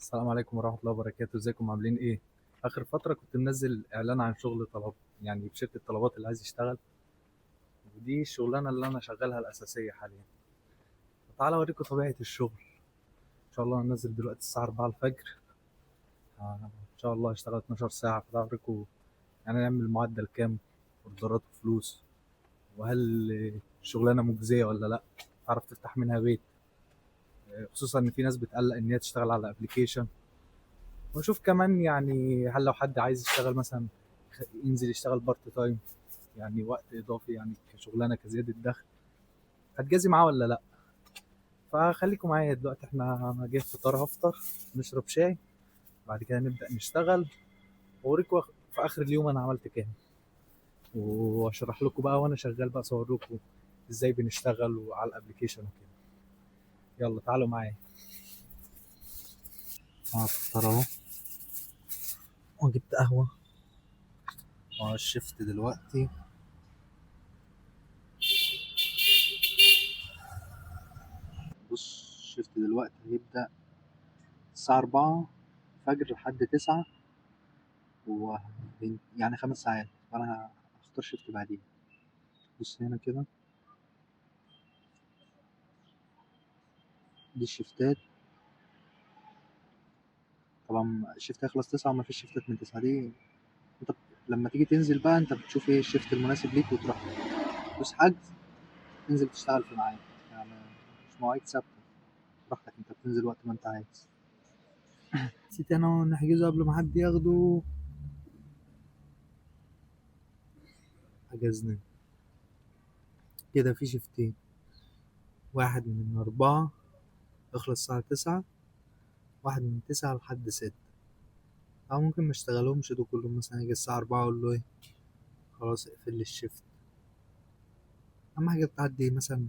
السلام عليكم ورحمة الله وبركاته، ازيكم عاملين ايه؟ آخر فترة كنت منزل إعلان عن شغل طلب، يعني في شركة طلبات اللي عايز يشتغل، ودي الشغلانة اللي أنا شغالها الأساسية حاليا. تعالى أوريكم طبيعة الشغل. إن شاء الله هننزل دلوقتي الساعة 4 الفجر. إن شاء الله هشتغل 12 ساعة، فتعالى أوريكم يعني نعمل معدل كام، أوردرات وفلوس، وهل الشغلانة مجزية ولا لأ، تعرف تفتح منها بيت. خصوصا إن في ناس بتقلق إن هي تشتغل على أبليكيشن. واشوف كمان يعني هل لو حد عايز يشتغل مثلا ينزل يشتغل بارت تايم، يعني وقت اضافي، يعني كشغلانه كزياده دخل، هتجازي معاه ولا لا. فخليكم معايا دلوقتي، احنا جاي فطار، هفطر نشرب شاي، بعد كده نبدا نشتغل، واوريكم في اخر اليوم انا عملت كام، واشرح لكم بقى وانا شغال بقى، اصور لكم ازاي بنشتغل وعلى الابلكيشن وكده. يلا تعالوا معايا. هفطر اهو، وجبت قهوه، الشفت دلوقتي. بص، الشفت دلوقتي هيبدأ الساعة 4 فجر لحد 9، و يعني 5 ساعات، فأنا هختار شيفت بعدين. بص هنا كده، دي الشيفتات. طبعا الشيفت هيخلص 9 ومفيش شيفتات من 9 دي. انت لما تيجي تنزل بقى انت بتشوف ايه الشيفت المناسب ليك وتروح تدوس حجز، تنزل تشتغل في ميعاد، يعني مش مواعيد ثابتة، براحتك، انت بتنزل وقت ما انت عايز. نسيت انا نحجزه قبل ما حد ياخده. حجزنا كده في شيفتين، واحد من 4 يخلص الساعة 9، واحد من 9 لحد 6. أو ممكن مشتغلهمش دول كلهم، مثلا يجي الساعة 4 أقول له إيه، خلاص اقفل لي الشيفت. أهم حاجة تعدي مثلا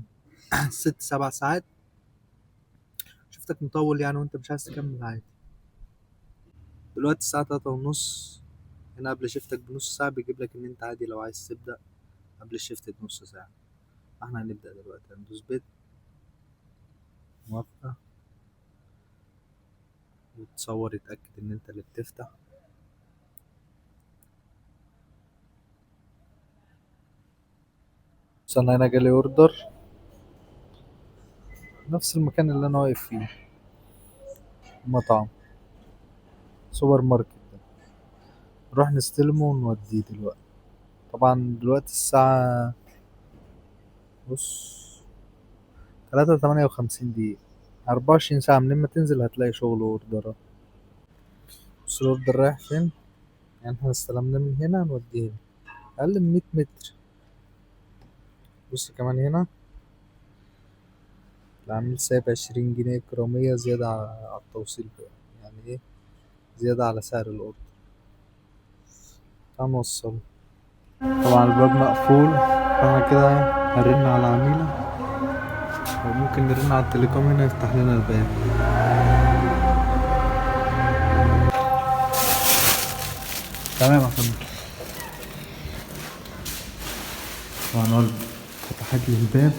6 7 ساعات، شفتك مطول يعني وأنت مش عايز تكمل عادي. دلوقتي الساعة 3:30، هنا قبل شيفتك بنص ساعة بيجيب لك إن أنت عادي لو عايز تبدأ قبل الشيفت بنص ساعة. فاحنا هنبدأ دلوقتي، هندوس بيت، موافقة، وتصور يتأكد إن أنت اللي بتفتح. بس أنا هنا جالي أوردر، نفس المكان اللي أنا واقف فيه، مطعم، سوبر ماركت ده. نروح نستلمه ونوديه دلوقتي. طبعا دلوقتي الساعة، بص، 3:58، 24 ساعة من لما تنزل هتلاقي شغل اوردرات. بص الاوردر رايح فين، يعني احنا استلمناه من هنا هنوديه هنا، أقل من 100 متر. بص كمان هنا العميل سايب 20 جنيه إكرامية زيادة على التوصيل بقى. يعني ايه زيادة على سعر الأوردر. هنوصله. طبعا الباب مقفول، فاحنا كده هنرن على عميلة، وممكن نرن على التليكوم هنا يفتح لنا الباب. تمام يا فندم. طبعا هو فتحت لي الباب.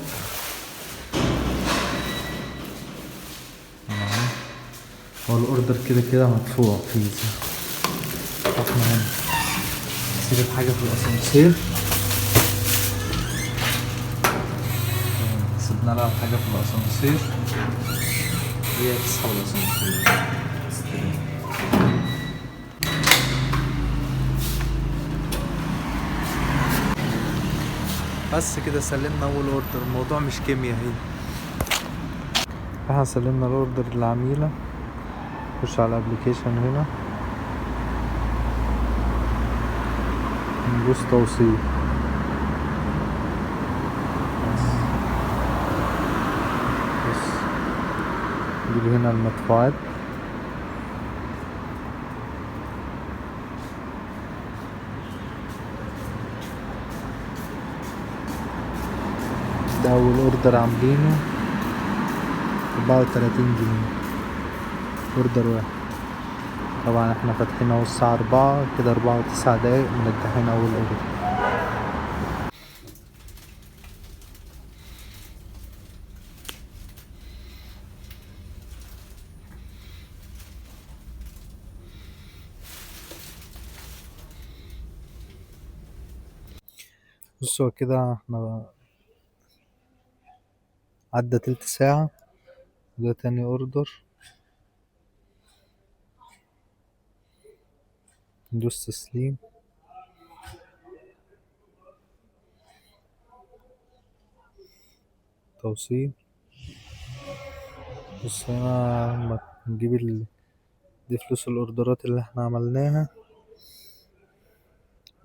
هو الاوردر كده كده مدفوع فيزا. احنا نسيب الحاجة في الاسانسير، سيبنا لها الحاجة في الاسانسير، هي تصحى الاسانسير تستلم. بس كده سلمنا اول اوردر، الموضوع مش كيمياء هنا. احنا سلمنا الاوردر للعميلة، نخش على الابليكيشن هنا، ندوس توصيل. بس نجيب هنا المدفوعات، ده أول أوردر عاملينه، 34 جنيه، أوردر واحد. طبعا احنا فاتحين اهو الساعة 4 كده، 4 و9 دقايق منجحين أول أوردر. بصوا كده احنا عدى تلت ساعة. ده تاني اوردر. ندوس تسليم. توصيل. بص هنا لما نجيب دي فلوس الاوردرات اللي احنا عملناها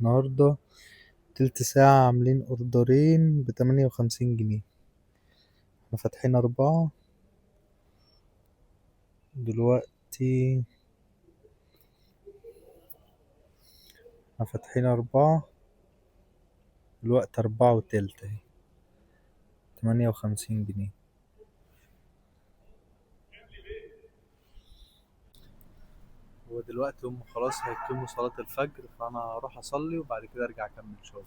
النهاردة. تلت ساعة عاملين اوردرين ب58 جنيه. احنا فاتحين 4 دلوقتي. احنا فاتحين 4 دلوقتي، 4 وتلت اهي، 58 جنيه. هو دلوقتي هم خلاص هيقيموا صلاة الفجر، فأنا هروح أصلي وبعد كده أرجع أكمل شغل.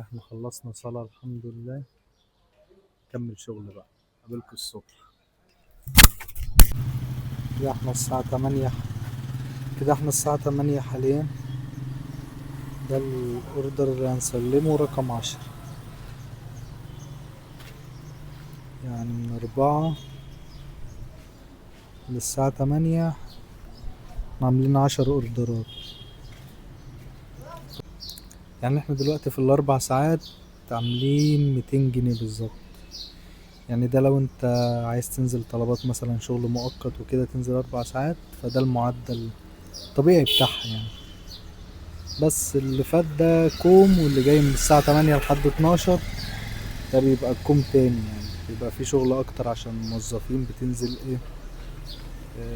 احنا خلصنا صلاة الحمد لله. كمل شغل بقى. قابلكوا الصبح. كده احنا الساعة 8. كده احنا الساعة 8 حاليا. ده الأوردر اللي هنسلمه رقم 10. يعني من 4 للساعة 8 احنا عاملين 10 أوردرات. يعني احنا دلوقتي في ال4 ساعات عاملين 200 جنيه بالظبط. يعني ده لو انت عايز تنزل طلبات مثلا شغل مؤقت وكده تنزل 4 ساعات، فده المعدل الطبيعي بتاعها يعني. بس اللي فات ده كوم، واللي جاي من الساعة 8 لحد 12 ده بيبقى كوم تاني. يعني بيبقى فيه شغل أكتر عشان الموظفين بتنزل ايه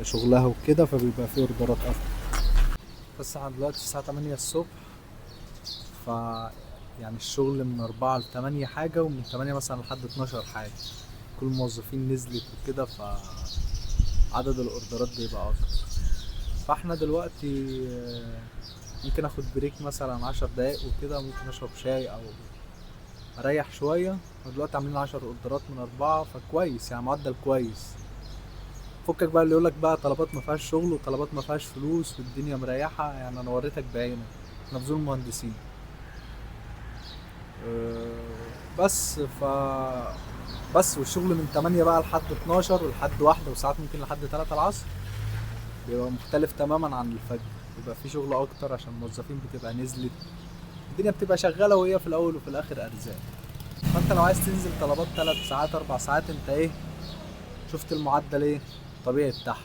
شغلها وكده، فبيبقى فيه اوردرات أكتر. بس احنا دلوقتي الساعة 8 الصبح. ف يعني الشغل من 4 ل8 حاجة، ومن 8 مثلا لحد 12 حاجة. كل الموظفين نزلت وكده، فعدد الأوردرات بيبقى أكتر. فاحنا دلوقتي ممكن اخد بريك مثلا 10 دقايق وكده، ممكن اشرب شاي او اريح شوية. ودلوقتي عاملين 10 اوردرات من 4، فكويس يعني، معدل كويس. فكك بقى اللي يقولك بقى طلبات ما فيهاش شغل وطلبات ما فيهاش فلوس والدنيا مريحة، يعني انا وريتك بعينك. احنا في زون مهندسين. بس بس والشغل من 8 بقى لحد 12 ولحد 1 وساعات ممكن لحد 3 العصر. بيبقى مختلف تماما عن الفجر. بيبقى في شغل اكتر عشان الموظفين بتبقى نزلت. الدنيا بتبقى شغالة، وهي في الاول وفي الاخر ارزاق. فانت لو عايز تنزل طلبات 3 ساعات 4 ساعات، انت ايه شفت المعدل ايه طبيعي بتاعها.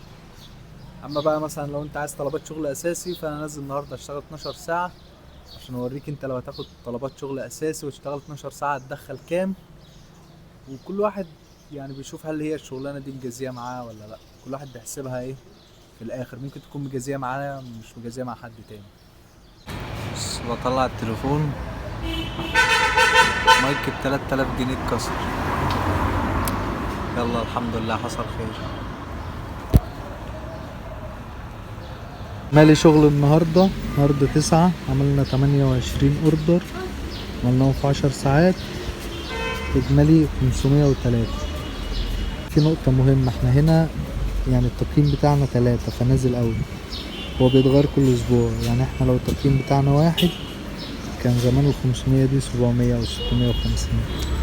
اما بقى مثلا لو انت عايز طلبات شغل اساسي، فانا نازل النهارده اشتغل 12 ساعة عشان اوريك انت لو هتاخد طلبات شغل اساسي وتشتغل 12 ساعة هتدخل كام. وكل واحد يعني بيشوف هل هي الشغلانة دي مجازية معاه ولا لا. كل واحد بيحسبها ايه في الاخر. ممكن تكون مجازية معانا، مش مجازية مع حد تاني. بس بطلع التليفون، مايك ب3000 جنيه اتكسر. يلا الحمد لله حصل خير. مالي شغل النهاردة 9 عملنا 28 اوردر، عملناهم في 10 ساعات، اجمالي 503. في نقطة مهمة، احنا هنا يعني التقييم بتاعنا 3 فنازل اوي. هو بيتغير كل اسبوع. يعني احنا لو التقييم بتاعنا 1 كان زمان ال500 دي 700 او 650.